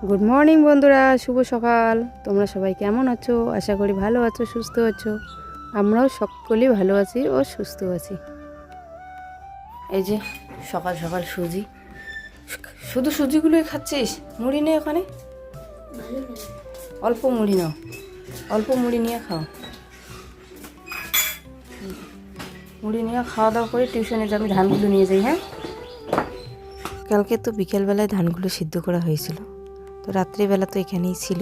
Good morning বন্ধুরা, শুভ সকাল। তোমরা সবাই কেমন আছো? আশা করি ভালো আছো, সুস্থ আছো। আমরাও সকলেই ভালো আছি ও সুস্থ আছি। এই যে সকাল সকাল সুজি, শুধু সুজিগুলোই খাচ্ছিস? মুড়ি নেই ওখানে? অল্প মুড়ি নাও, অল্প মুড়ি নিয়ে খাও। মুড়ি নিয়ে খাওয়া দাওয়া করে টিউশনে আমি ধানগুলো নিয়ে যাই। হ্যাঁ, কালকে তো বিকেলবেলায় ধানগুলো সিদ্ধ করা হয়েছিল, তো রাত্রিবেলা তো এখানেই ছিল।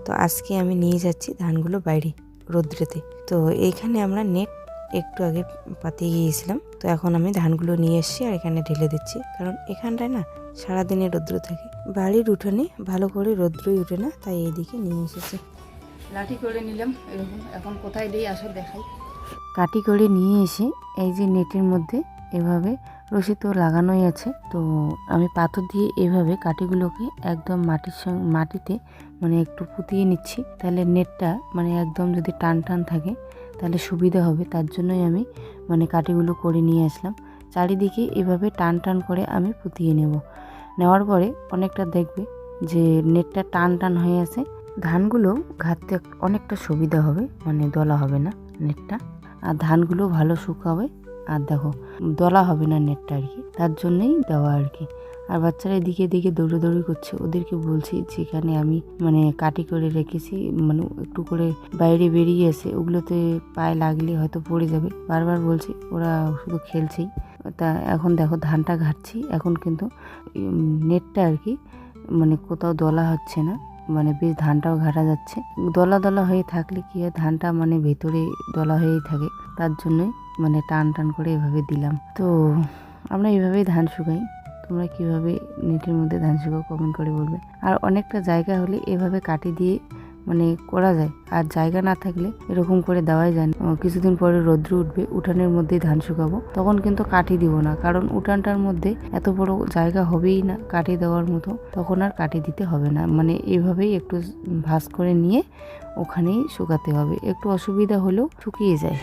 তো আজকে আমি নিয়ে যাচ্ছি ধানগুলো বাইরে রোদ্রেতে। তো এইখানে আমরা নেট একটু আগে পাতিয়ে গিয়েছিলাম, তো এখন আমি ধানগুলো নিয়ে এসেছি আর এখানে ঢেলে দিচ্ছি, কারণ এখানটায় না সারাদিনে রৌদ্র থাকে। বাড়ির উঠানে ভালো করে রৌদ্রই উঠে না, তাই এইদিকে নিয়ে এসেছি। লাঠি করে নিলাম এরকম। এখন কোথায় দিই আসো দেখাই। কাটি করে নিয়ে এসে এই যে নেটের মধ্যে এভাবে রশি তো লাগানোই আছে, তো আমি পাথর দিয়ে এভাবে কাঠিগুলোকে একদম মাটিতে মানে একটু পুঁতিয়ে নিচ্ছি, তাহলে নেটটা মানে একদম যদি টান টান থাকে তাহলে সুবিধা হবে। তার জন্যই আমি মানে কাঠিগুলো করে নিয়ে আসলাম। চারিদিকে এভাবে টান টান করে আমি পুঁতিয়ে নেওয়ার পরে অনেকটা দেখবে যে নেটটা টান টান হয়ে আছে। ধানগুলো ঘাটতে অনেকটা সুবিধা হবে, মানে দলা হবে না নেটটা, আর ধানগুলো ভালো শুকাবে। আর দেখো দলা হবে না নেটটা আর কি, তার জন্যই দেওয়া আর কি। আর বাচ্চারা এদিকে এদিকে দৌড়াদৌড়ি করছে, ওদেরকে বলছি যেখানে আমি মানে কাটি করে রেখেছি, মানে একটু করে বাইরে বেরিয়ে এসে ওগুলোতে পায়ে লাগলে হয়তো পড়ে যাবে, বারবার বলছি, ওরা শুধু খেলছেই। তা এখন দেখো ধানটা ঘাটছি, এখন কিন্তু নেটটা আর কি মানে কোথাও দলা হচ্ছে না, মানে বেশ ধানটাও ঘাটা যাচ্ছে। দলা দলা হয়ে থাকলে কি হয়, ধানটা মানে ভেতরে দলা হয়েই থাকে, তার জন্যই মানে টান টান করে এভাবে দিলাম। তো আমরা এইভাবেই ধান শুকাই। তোমরা কিভাবে নেটের মধ্যে ধান শুকাও কমেন্ট করে বলবে। আর অনেকটা জায়গা হলে এভাবে কাটি দিয়ে মানে করা যায়, আর জায়গা না থাকলে এরকম করে দেওয়াই যায় না। কিছুদিন পরে রৌদ্র উঠবে, উঠানের মধ্যেই ধান শুকাবো, তখন কিন্তু কাঠি দিব না, কারণ উঠানটার মধ্যে এত বড় জায়গা হবেই না কাঠি দেওয়ার মতো, তখন আর কাঠি দিতে হবে না। মানে এভাবেই একটু ভাঁজ করে নিয়ে ওখানেই শুকাতে হবে, একটু অসুবিধা হলেও শুকিয়ে যায়।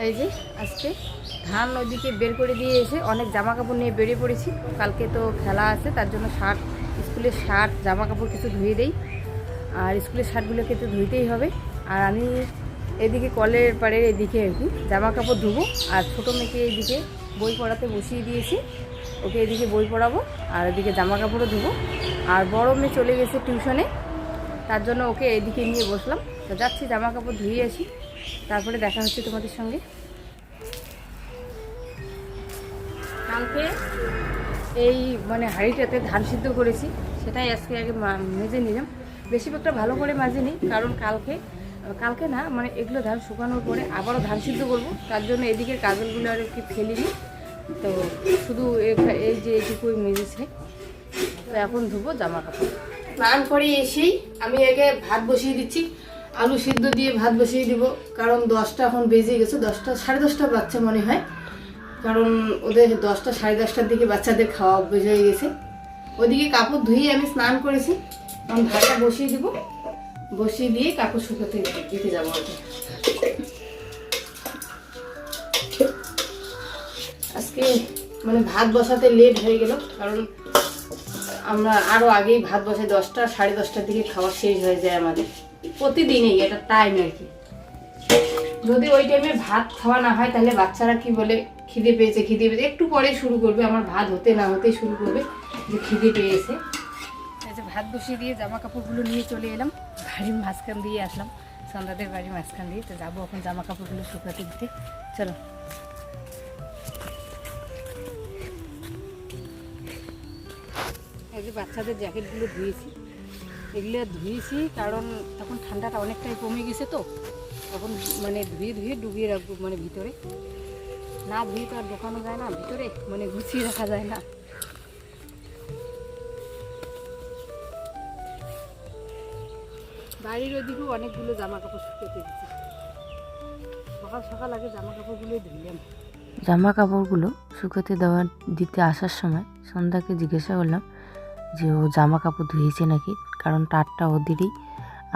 এই যে আজকে ধান ওইদিকে বের করে দিয়ে এসে অনেক জামা কাপড় নিয়ে বেরিয়ে পড়েছি। কালকে তো খেলা আছে, তার জন্য শার্ট, স্কুলের শার্ট জামা কাপড় কিছু ধুয়ে দেই, আর স্কুলের শার্টগুলোকে তো ধুইতেই হবে। আর আমি এদিকে কলের পাড়ের এদিকে আর কি জামা কাপড় ধুবো, আর ছোটো মেয়েকে এইদিকে বই পড়াতে বসিয়ে দিয়েছি, ওকে এদিকে বই পড়াবো আর এদিকে জামা কাপড়ও ধুবো। আর বড় মেয়ে চলে গেছে টিউশনে, তার জন্য ওকে এদিকে নিয়ে বসলাম। তো যাচ্ছি জামা কাপড় ধুয়ে আসি, তারপরে দেখা হচ্ছে তোমাদের সঙ্গে। কালকে এই মানে হাঁড়িটাতে ধান সিদ্ধ করেছি, সেটাই আজকে আগে মেজে নিলাম। বেশি একটা ভালো করে মাজে নিই, কারণ কালকে না মানে এগুলো ধান শুকানোর পরে আবারও ধান সিদ্ধ করবো, তার জন্য এদিকের কাজলগুলো আর কি ফেলিনি। তো শুধু এই যে এইটুকুই মেজেছে। তো এখন ধুবো জামা কাপড়। স্নান করে এসেই আমি আগে ভাত বসিয়ে দিচ্ছি, আলু সিদ্ধ দিয়ে ভাত বসিয়ে দিব, কারণ 10টা এখন বেজে গেছে, 10টা সাড়ে 10টা বাচ্চা মনে হয়, কারণ ওদের 10টা সাড়ে 10টার দিকে বাচ্চাদের খাওয়া অভ্যেস হয়ে গেছে। ওইদিকে কাপড় ধুয়ে আমি স্নান করেছি, এখন ভাতটা বসিয়ে দিব, বসিয়ে দিয়ে কাপড় শুকাতে দিতে যাবো আর কি। আজকে মানে ভাত বসাতে লেট হয়ে গেল, কারণ আমরা আরও আগেই ভাত বসাই, 10টা সাড়ে 10টার দিকে খাওয়া শেষ হয়ে যায় আমাদের প্রতিদিনই, এটা টাইম আর কি। যদি ওই টাইমে ভাত খাওয়া না হয় তাহলে বাচ্চারা কি বলে, খিদে পেয়েছে একটু পরে শুরু করবে, আমার ভাত হতে না হতেই শুরু করবে যে খিদে পেয়েছে। এই যে ভাত বসিয়ে দিয়ে জামা কাপড়গুলো নিয়ে চলে এলাম, বাড়ির মাঝখান দিয়ে আসলাম, সন্ধ্যাদের বাড়ির মাঝখান দিয়ে। তো যাবো এখন জামা কাপড়গুলো শুকাতে দিতে, চলো। এই যে বাচ্চাদের জ্যাকেটগুলো ধুয়েছি, এগুলো ধুয়েছি কারণ তখন ঠান্ডাটা অনেকটাই কমে গেছে, তো তখন মানে ধুয়ে ডুবিয়ে রাখবো, মানে ভিতরে না ধুয়ে তো আর ঢোকানো যায় না, ভিতরে মানে গুছিয়ে রাখা যায় না। বাড়ির ওদিকেও অনেকগুলো জামা কাপড় শুকাতে দিচ্ছি, সকাল সকাল আগে জামা কাপড়গুলো ধুইলাম। জামা কাপড়গুলো শুকাতে দিতে আসার সময় সন্ধ্যাকে জিজ্ঞাসা করলাম যে ও জামা কাপড় ধুয়েছে নাকি, কারণ টারটা ওদেরই,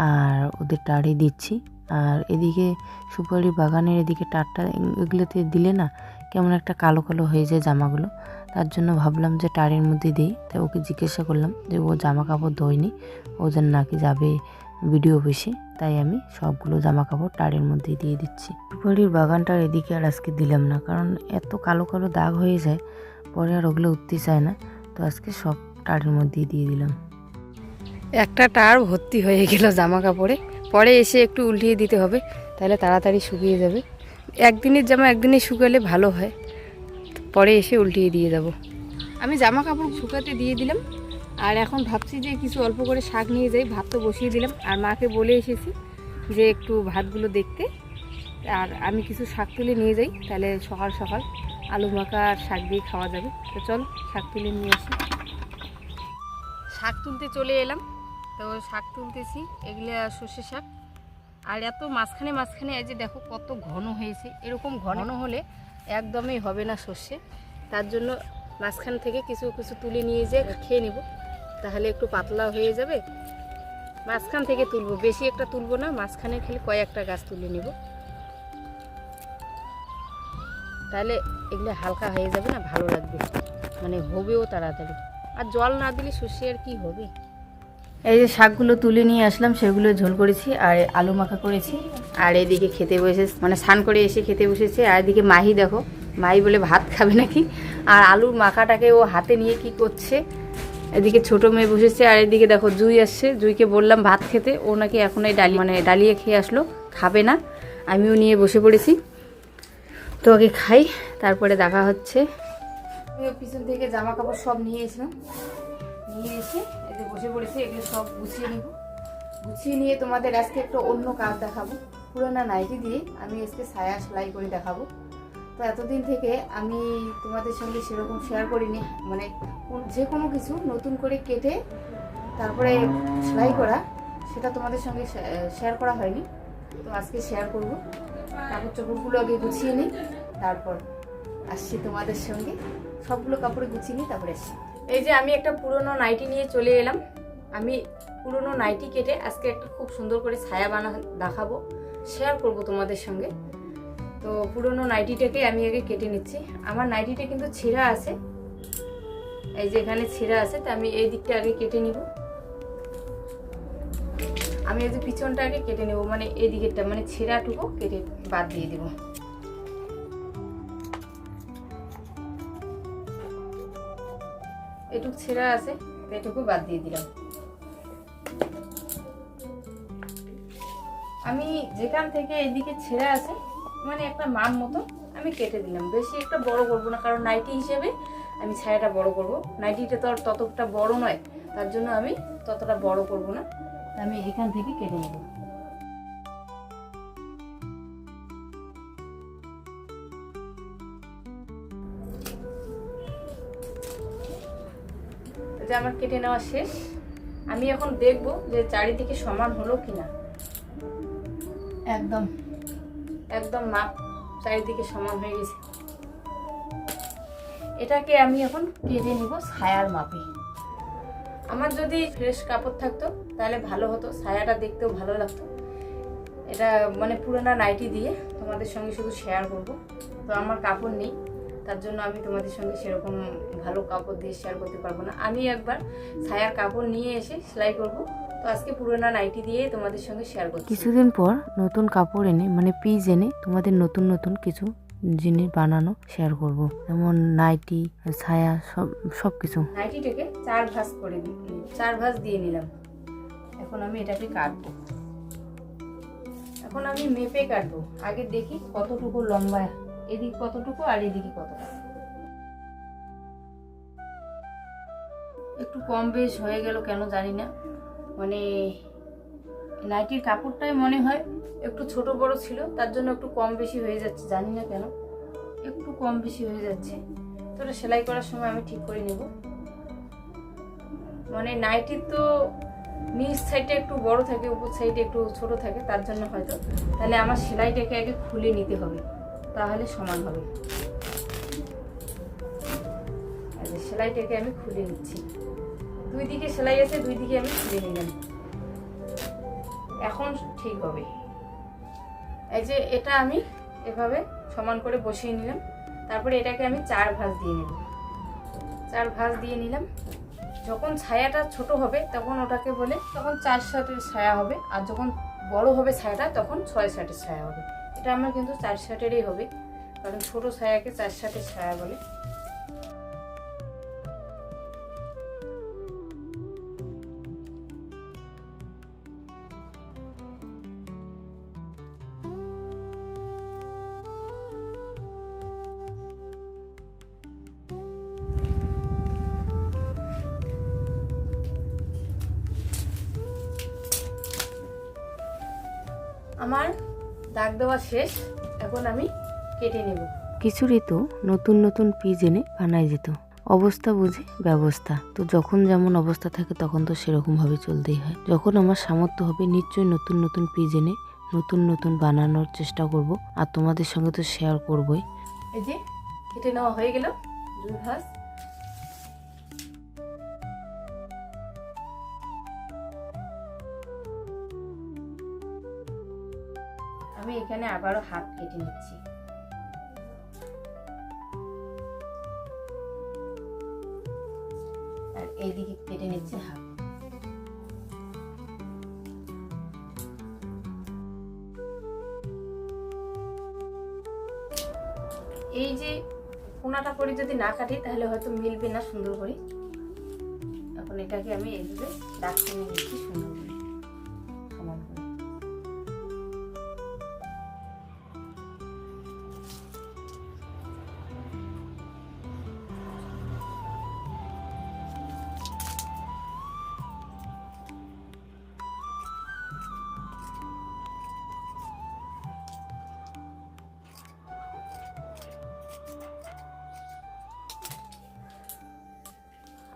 আর ওদের টারে দিচ্ছি। আর এদিকে সুপারি বাগানের এদিকে টারটা এগুলোতে দিলে না কেমন একটা কালো কালো হয়ে যায় জামাগুলো, তার জন্য ভাবলাম যে টাড়ির মধ্যে দিই। তাই ওকে জিজ্ঞাসা করলাম যে ও জামা কাপড় ধোয়নি, ও যেন নাকি যাবে ভিডিও অফিসে, তাই আমি সবগুলো জামা কাপড় টাড়ির মধ্যেই দিয়ে দিচ্ছি। সুপারির বাগানটার এদিকে আর আজকে দিলাম না, কারণ এত কালো কালো দাগ হয়ে যায়, পরে আর ওগুলো উঠতে চায় না। তো আজকে সব টাড়ির মধ্যেই দিয়ে দিলাম। একটা টার ভর্তি হয়ে গেল জামা কাপড়ে, পরে এসে একটু উল্টিয়ে দিতে হবে, তাহলে তাড়াতাড়ি শুকিয়ে যাবে। একদিনের জামা একদিনে শুকালে ভালো হয়, পরে এসে উল্টিয়ে দিয়ে যাব। আমি জামা কাপড় শুকাতে দিয়ে দিলাম, আর এখন ভাবছি যে কিছু অল্প করে শাক নিয়ে যাই। ভাত তো বসিয়ে দিলাম, আর মাকে বলে এসেছি যে একটু ভাতগুলো দেখতে, আর আমি কিছু শাক তুলে নিয়ে যাই, তাহলে সকাল সকাল আলু মাখা আর শাক দিয়ে খাওয়া যাবে। তো চলো শাক তুলে নিয়ে আসি। শাক তুলতে চলে এলাম, তো শাক তুলতেছি, এগুলো সর্ষে শাক। আর এত মাঝখানে মাঝখানে এই যে দেখো কত ঘন হয়েছে, এরকম ঘন হলে একদমই হবে না সর্ষে। তার জন্য মাঝখান থেকে কিছু কিছু তুলে নিয়ে যেয়ে খেয়ে নেব, তাহলে একটু পাতলা হয়ে যাবে। মাঝখান থেকে তুলবো, বেশি একটা তুলবো না, মাঝখানে খেলে কয়েকটা গাছ তুলে নেব, তাহলে এগুলো হালকা হয়ে যাবে না, ভালো লাগবে, মানে হবেও তাড়াতাড়ি। আর জল না দিলে সর্ষে আর কি হবে। এই যে শাকগুলো তুলে নিয়ে আসলাম, সেগুলো ঝোল করেছি আর আলু মাখা করেছি। আর এদিকে খেতে বসে, মানে স্নান করে এসে খেতে বসেছে। আর এদিকে মাহি দেখো, মাহি বলে ভাত খাবে নাকি, আর আলুর মাখাটাকে ও হাতে নিয়ে কি করছে। এদিকে ছোট মেয়ে বসেছে, আর এদিকে দেখো জুই আসছে। জুইকে বললাম ভাত খেতে, ও নাকি এখন এই ডালিয়ে খেয়ে আসলো, খাবে না। আমিও নিয়ে বসে পড়েছি, তো আগে খাই তারপরে দেখা হচ্ছে। পিছন থেকে জামা কাপড় সব নিয়ে এসলাম, নিয়ে এসে এতে বসে পড়েছি। এগুলো সব গুছিয়ে নিব, গুছিয়ে নিয়ে তোমাদের আজকে একটা অন্য কাজ দেখাবো। পুরোনো নাইটি দিয়ে আমি আজকে সায়া সেলাই করে দেখাবো। তো এতদিন থেকে আমি তোমাদের সঙ্গে সেরকম শেয়ার করিনি, মানে যে কোনো কিছু নতুন করে কেটে তারপরে সেলাই করা, সেটা তোমাদের সঙ্গে শেয়ার করা হয়নি। তো আজকে শেয়ার করব। কাপড় চোপড়গুলো আগে গুছিয়ে নিই, তারপর আসছি তোমাদের সঙ্গে। সবগুলো কাপড়ে গুছিয়ে নিই, তারপরে আসছি। এই যে আমি একটা পুরনো নাইটি নিয়ে চলে এলাম। আমি পুরনো নাইটি কেটে আজকে একটা খুব সুন্দর করে ছায়া দেখাবো, শেয়ার করব তোমাদের সঙ্গে। তো পুরনো নাইটিটাকে আমি আগে কেটে নিচ্ছি। আমার নাইটিটা কিন্তু ছেঁড়া আছে, এই যে এখানে ছেঁড়া আছে, তো আমি এই দিকটা আগে কেটে নিব। আমি এই যে পিছনটা আগে কেটে নেব, মানে এই দিকেরটা, মানে ছেঁড়াটুকু কেটে বাদ দিয়ে দেব। এটুকু ছেঁড়া আছে, এটুকু বাদ দিয়ে দিলাম। আমি যেখান থেকে এদিকে ছেঁড়া আছে, মানে একটা মান মতো আমি কেটে দিলাম। বেশি একটা বড় করব না, কারণ নাইটি হিসেবে আমি ছায়াটা বড় করব। নাইটিটা তো আর ততটা বড় নয়, তার জন্য আমি ততটা বড় করব না। আমি এখান থেকে কেটে নেব। যে আমার কেটে নেওয়া শেষ। আমি এখন দেখব যে চারিদিকে সমান হলো কিনা। একদম একদম মাপ চারিদিকে সমান হয়ে গেছে। এটাকে আমি এখন কেটে নিব ছায়ার মাপে। আমার যদি ফ্রেশ কাপড় থাকতো তাহলে ভালো হতো, ছায়াটা দেখতেও ভালো লাগতো। এটা মানে পুরোনো নাইটি দিয়ে তোমাদের সঙ্গে শুধু শেয়ার করব। তো আমার কাপড় নেই, তার জন্য আমি তোমাদের সঙ্গে সেরকম ভালো কাপড় দিয়ে শেয়ার করতে পারবো না। আমি একবার ছায়ার কাপড় নিয়ে এসে সেলাই করব। তো আজকে পুরোনো নাইটি দিয়ে তোমাদের সঙ্গে শেয়ার করব। কিছুদিন পর নতুন কাপড় এনে, মানে পিস এনে তোমাদের নতুন নতুন কিছু জিনিস বানানো শেয়ার করব, যেমন নাইটি, ছায়া, সব কিছু। নাইটিটাকে 4 ভাঁজ করে 4 ভাঁজ দিয়ে নিলাম। এখন আমি এটাকে কাটবো। এখন আমি মেপে কাটবো। আগে দেখি কতটুকু লম্বা, এদিকে কতটুকু আর এদিকে কতটা। একটু কম বেশ হয়ে গেল কেন জানি না, মানে নাইটির কাপড়টাই মনে হয় একটু ছোট বড় ছিল, তার জন্য একটু কম বেশি হয়ে যাচ্ছে, জানি না কেন একটু কম বেশি হয়ে যাচ্ছে। তো এটা সেলাই করার সময় আমি ঠিক করে নেব। মানে নাইটির তো নিচ সাইডটা একটু বড় থাকে, উপর সাইডে একটু ছোট থাকে, তার জন্য হয়তো। তাহলে আমার সেলাইটাকে আগে খুলে নিতে হবে, তাহলে সমান হবে। সেলাইটাকে আমি খুলে নিচ্ছি। 2 দিকে সেলাই আছে, 2 দিকে আমি খুলে নিলাম। এখন ঠিক হবে। এই যে এটা আমি এভাবে সমান করে বসিয়ে নিলাম। তারপরে এটাকে আমি 4 ভাঁজ দিয়ে নেব। 4 ভাঁজ দিয়ে নিলাম। যখন ছায়াটা ছোট হবে তখন ওটাকে বলে তখন 4 শার্টের ছায়া হবে, আর যখন বড় হবে ছায়াটা তখন 6 শার্টের ছায়া হবে। এটা আমার কিন্তু 4 শার্টেরই হবে, কারণ ছোট ছায়াকে 4 শার্টের ছায়া বলে। আমার দাগ দেওয়া শেষ, এখন আমি কেটে নেব। কিছুরই তো নতুন নতুন পিস এনে বানাই যেত, অবস্থা বুঝে ব্যবস্থা। তো যখন যেমন অবস্থা থাকে তখন তো সেরকম ভাবে চলতেই হয়। যখন আমার সামর্থ্য হবে নিশ্চয়ই নতুন নতুন পিস এনে নতুন নতুন বানানোর চেষ্টা করব, আর তোমাদের সঙ্গে তো শেয়ার করবই। এই যে কেটে নেওয়া হয়ে গেল 2 ভাঁজ। আমি এখানে আবারও হাত কেটে নিচ্ছি। আর এইদিকে কেটে নিচ্ছি হাত। এই যে কোনাটা করে যদি না কাটি তাহলে হয়তো মিলবে না সুন্দর করে। এখন এটাকে আমি এইভাবে দাগ টেনে নিচ্ছি সুন্দর করে, সমান করে।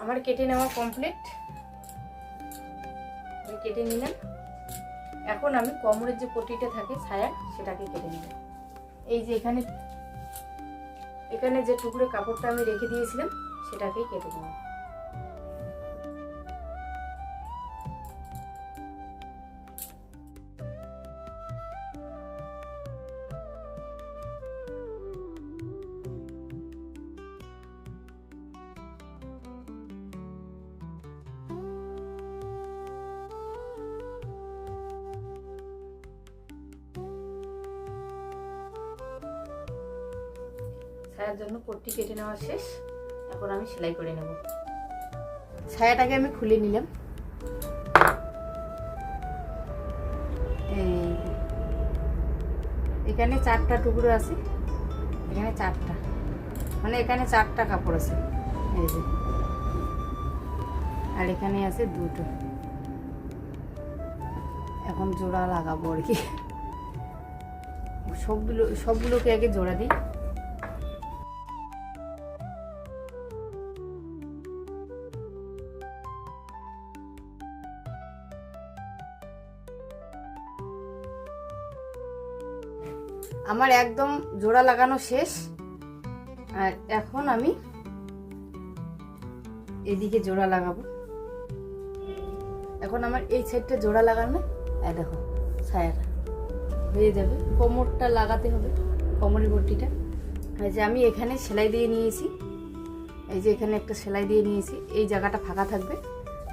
আমার কেটে নেওয়া কমপ্লিট, আমি কেটে নিলাম। এখন আমি কোমরের যে পট্টিটা থাকে ছায়া সেটাকে কেটে নেব। এই যে এখানে যে টুকরো কাপড়টা আমি রেখে দিয়েছিলাম সেটাকেই কেটে নেব। ছায়ার জন্য পট্টি কেটে নেওয়া শেষ, এখন আমি সেলাই করে নেব। ছায়াটাকে আমি খুলে নিলাম। এখানে 4টা টুকরো আছে, এখানে 4টা, মানে এখানে 4টা কাপড় আছে এই যে, আর এখানে আছে 2টো। এখন জোড়া লাগাবো আর কি, সবগুলোকে আগে জোড়া দিই। আমার একদম জোড়া লাগানো শেষ, আর এখন আমি এদিকে জোড়া লাগাবো। এখন আমার এই সাইডটা জোড়া লাগানো, এই দেখো ছায়াটা হয়ে যাবে। কোমরটা লাগাতে হবে, কোমরের পট্টিটা। এই যে আমি এখানে সেলাই দিয়ে নিয়েছি, এই যে এখানে একটা সেলাই দিয়ে নিয়েছি, এই জায়গাটা ফাঁকা থাকবে,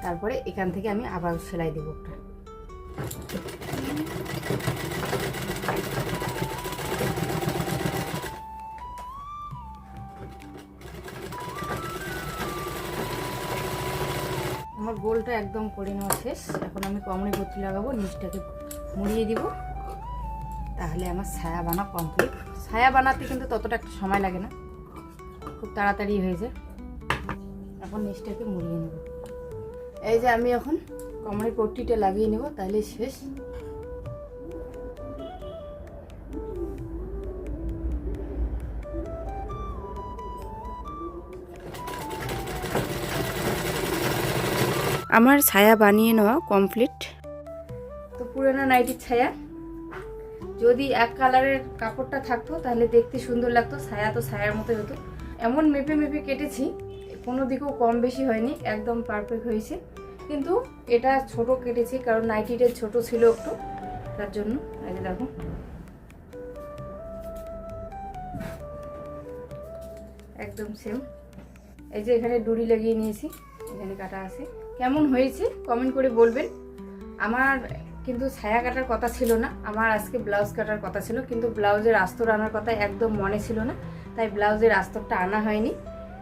তারপরে এখান থেকে আমি আবার সেলাই দেবো একটা। আমার গোলটা একদম করে নেওয়া শেষ, এখন আমি কোমরে পট্টি লাগাবো, নিচটাকে মুড়িয়ে দিব, তাহলে আমার ছায়া বানা কমপ্লিট। ছায়া বানাতে কিন্তু ততটা একটা সময় লাগে না, খুব তাড়াতাড়ি হয়ে যায়। এখন নিচটাকে মুড়িয়ে নেব। এই যে আমি এখন কোমরে পট্টিটা লাগিয়ে নেব, তাহলে শেষ। আমার ছায়া বানিয়ে নেওয়া কমপ্লিট। তো পুরোনো নাইটির ছায়া, যদি এক কালারের কাপড়টা থাকতো তাহলে দেখতে সুন্দর লাগতো, ছায়া তো ছায়ার মতোই হতো। এমন মেপে মেপে কেটেছি, কোনো দিকেও কম বেশি হয়নি, একদম পারফেক্ট হয়েছে। কিন্তু এটা ছোট কেটেছি, কারণ নাইটিটা ছোট ছিল একটু, তার জন্য। এই যে দেখো একদম সেম। এই যে এখানে ডুরি লাগিয়ে নিয়েছি, এখানে কাটা আছে। কেমন হয়েছে কমেন্ট করে বলবেন। আমার কিন্তু ছায়া কাটার কথা ছিল না, আমার আজকে ব্লাউজ কাটার কথা ছিল, কিন্তু ব্লাউজের আস্তর আনার কথা একদম মনে ছিল না, তাই ব্লাউজের আস্তরটা আনা হয়নি।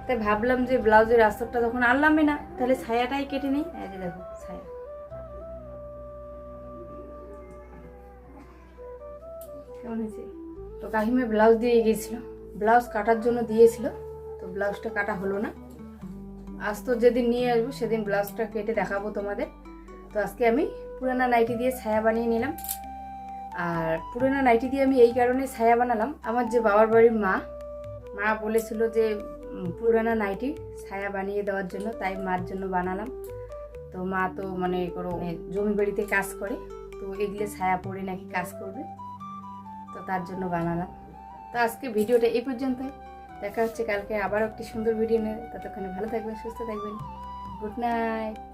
তাই ভাবলাম যে ব্লাউজের আস্তরটা যখন আনলামই না, তাহলে ছায়াটাই কেটে নিই। এই যে দেখো ছায়া কেমন হয়েছে। তো কাকিমা ব্লাউজ দিয়ে গিয়েছিল, ব্লাউজ কাটার জন্য দিয়েছিল, তো ব্লাউজটা কাটা হলো না। আস্তর যেদিন নিয়ে আসবো সেদিন ব্লাউজটা কেটে দেখাবো তোমাদের। তো আজকে আমি পুরানা নাইটি দিয়ে ছায়া বানিয়ে নিলাম। আর পুরানা নাইটি দিয়ে আমি এই কারণে ছায়া বানালাম, আমার যে বাবার বাড়ির মা বলেছিল যে পুরানা নাইটি ছায়া বানিয়ে দেওয়ার জন্য, তাই মার জন্য বানালাম। তো মা তো মানে কোনো জমি বাড়িতে কাজ করে, তো এগুলো ছায়া পরে নাকি কাজ করবে, তো তার জন্য বানালাম। তো আজকে ভিডিওটা এই পর্যন্তই, দেখা হচ্ছে কালকে আবার একটি সুন্দর ভিডিও নিয়ে। ততক্ষণে ভালো থাকবেন, সুস্থ থাকবেন। Good night.